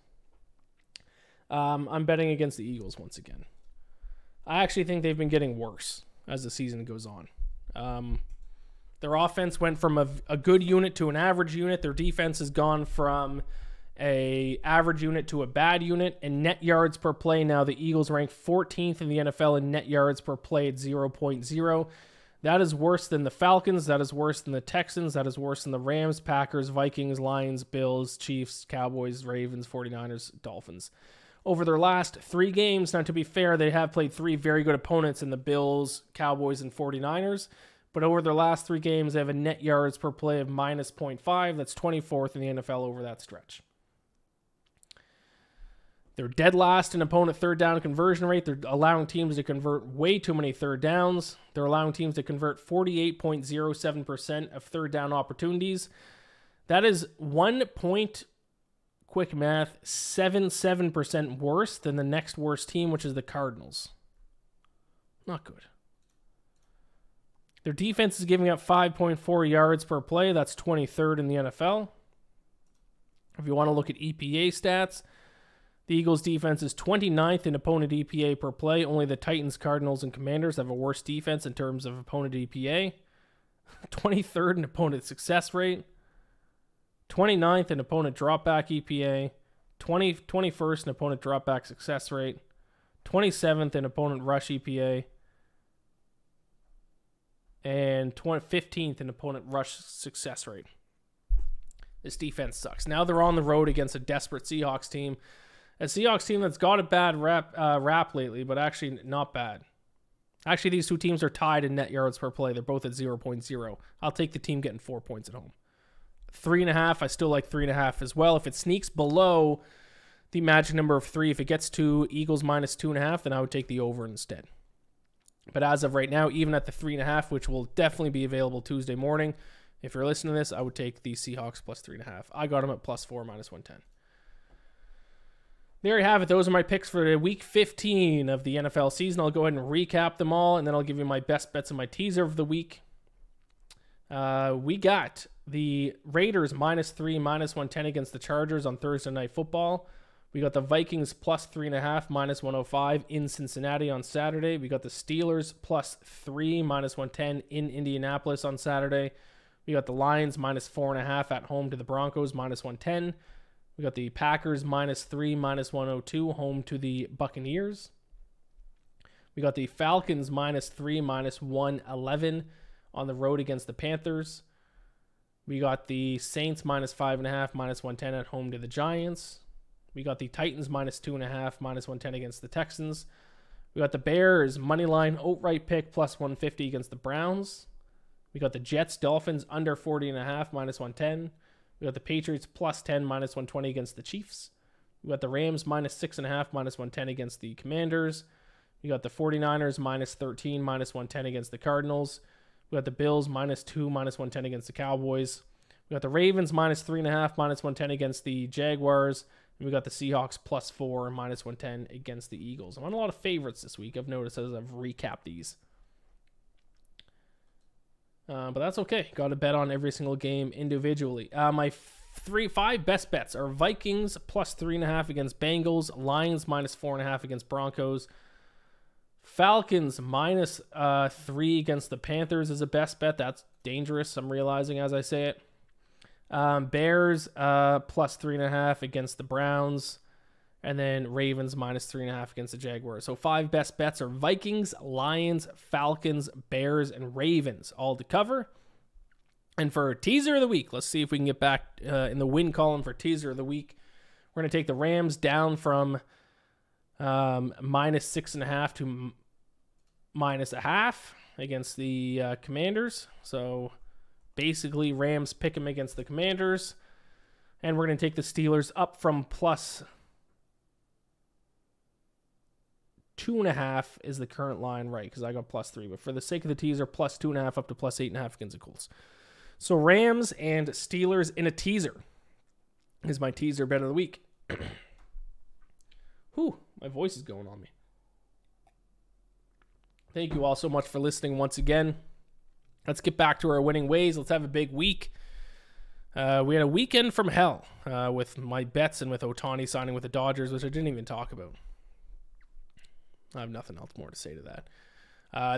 I'm betting against the Eagles once again. I actually think they've been getting worse as the season goes on. Their offense went from a good unit to an average unit. Their defense has gone from a average unit to a bad unit. And net yards per play, now the Eagles rank 14th in the NFL in net yards per play at 0.0. That is worse than the Falcons. That is worse than the Texans. That is worse than the Rams, Packers, Vikings, Lions, Bills, Chiefs, Cowboys, Ravens, 49ers, Dolphins. Over their last 3 games, now to be fair, they have played 3 very good opponents in the Bills, Cowboys, and 49ers. But over their last 3 games, they have a net yards per play of -0.5. That's 24th in the NFL over that stretch. They're dead last in opponent third down conversion rate. They're allowing teams to convert way too many third downs. They're allowing teams to convert 48.07% of third down opportunities. That is 77% worse than the next worst team, which is the Cardinals. Not good. Their defense is giving up 5.4 yards per play. That's 23rd in the NFL. If you want to look at EPA stats, the Eagles' defense is 29th in opponent EPA per play. Only the Titans, Cardinals, and Commanders have a worse defense in terms of opponent EPA. 23rd in opponent success rate. 29th in opponent dropback EPA. 21st in opponent dropback success rate. 27th in opponent rush EPA. And 15th in opponent rush success rate. This defense sucks. Now they're on the road against a desperate Seahawks team. A Seahawks team that's got a bad rap lately, but actually not bad. Actually, these 2 teams are tied in net yards per play. They're both at 0.0. I'll take the team getting 4 points at home. 3.5, I still like 3.5 as well. If it sneaks below the magic number of 3, if it gets to Eagles -2.5, then I would take the over instead. But as of right now, even at the 3.5, which will definitely be available Tuesday morning, if you're listening to this, I would take the Seahawks +3.5. I got them at +4 -110. there you have it. Those are my picks for week 15 of the NFL season. I'll go ahead and recap them all, and then I'll give you my best bets and my teaser of the week. We got the Raiders -3, -110 against the Chargers on Thursday Night Football. We got the Vikings +3.5, -105 in Cincinnati on Saturday. We got the Steelers +3, -110 in Indianapolis on Saturday. We got the Lions -4.5 at home to the Broncos, -110. We got the Packers -3, -102 home to the Buccaneers. We got the Falcons -3, -111 on the road against the Panthers. We got the Saints -5.5, -110 at home to the Giants. We got the Titans -2.5, -110 against the Texans. We got the Bears moneyline outright pick +150 against the Browns. We got the Jets Dolphins under 40.5, -110. We got the Patriots +10, -120 against the Chiefs. We got the Rams -6.5, -110 against the Commanders. We got the 49ers -13, -110 against the Cardinals. We got the Bills -2, -110 against the Cowboys. We got the Ravens -3.5, -110 against the Jaguars. And we got the Seahawks +4, -110 against the Eagles. I'm on a lot of favorites this week, I've noticed as I've recapped these. But that's okay. Got to bet on every single game individually. My 5 best bets are Vikings +3.5 against Bengals, Lions -4.5 against Broncos, Falcons -3 against the Panthers is a best bet. That's dangerous, I'm realizing as I say it. Bears +3.5 against the Browns. And then Ravens -3.5 against the Jaguars. So 5 best bets are Vikings, Lions, Falcons, Bears, and Ravens, all to cover. And for teaser of the week, let's see if we can get back in the win column for teaser of the week. We're going to take the Rams down from -6.5 to -0.5 against the Commanders. So basically, Rams pick them against the Commanders. And we're going to take the Steelers up from +2.5 is the current line, right? Because I got +3. But for the sake of the teaser, +2.5 up to +8.5 against the Colts. So Rams and Steelers in a teaser is my teaser bet of the week. Whew, my voice is going on me. Thank you all so much for listening once again. Let's get back to our winning ways. Let's have a big week. We had a weekend from hell with my bets and with Ohtani signing with the Dodgers, which I didn't even talk about. I have nothing else more to say to that.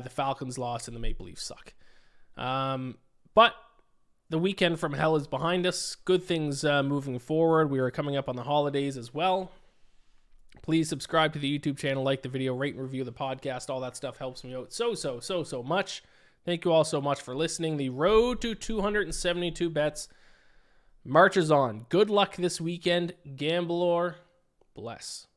The Falcons lost and the Maple Leafs suck. But the weekend from hell is behind us. Good things moving forward. We are coming up on the holidays as well. Please subscribe to the YouTube channel, like the video, rate and review the podcast. All that stuff helps me out so much. Thank you all so much for listening. The road to 272 bets marches on. Good luck this weekend. Gamblor, bless.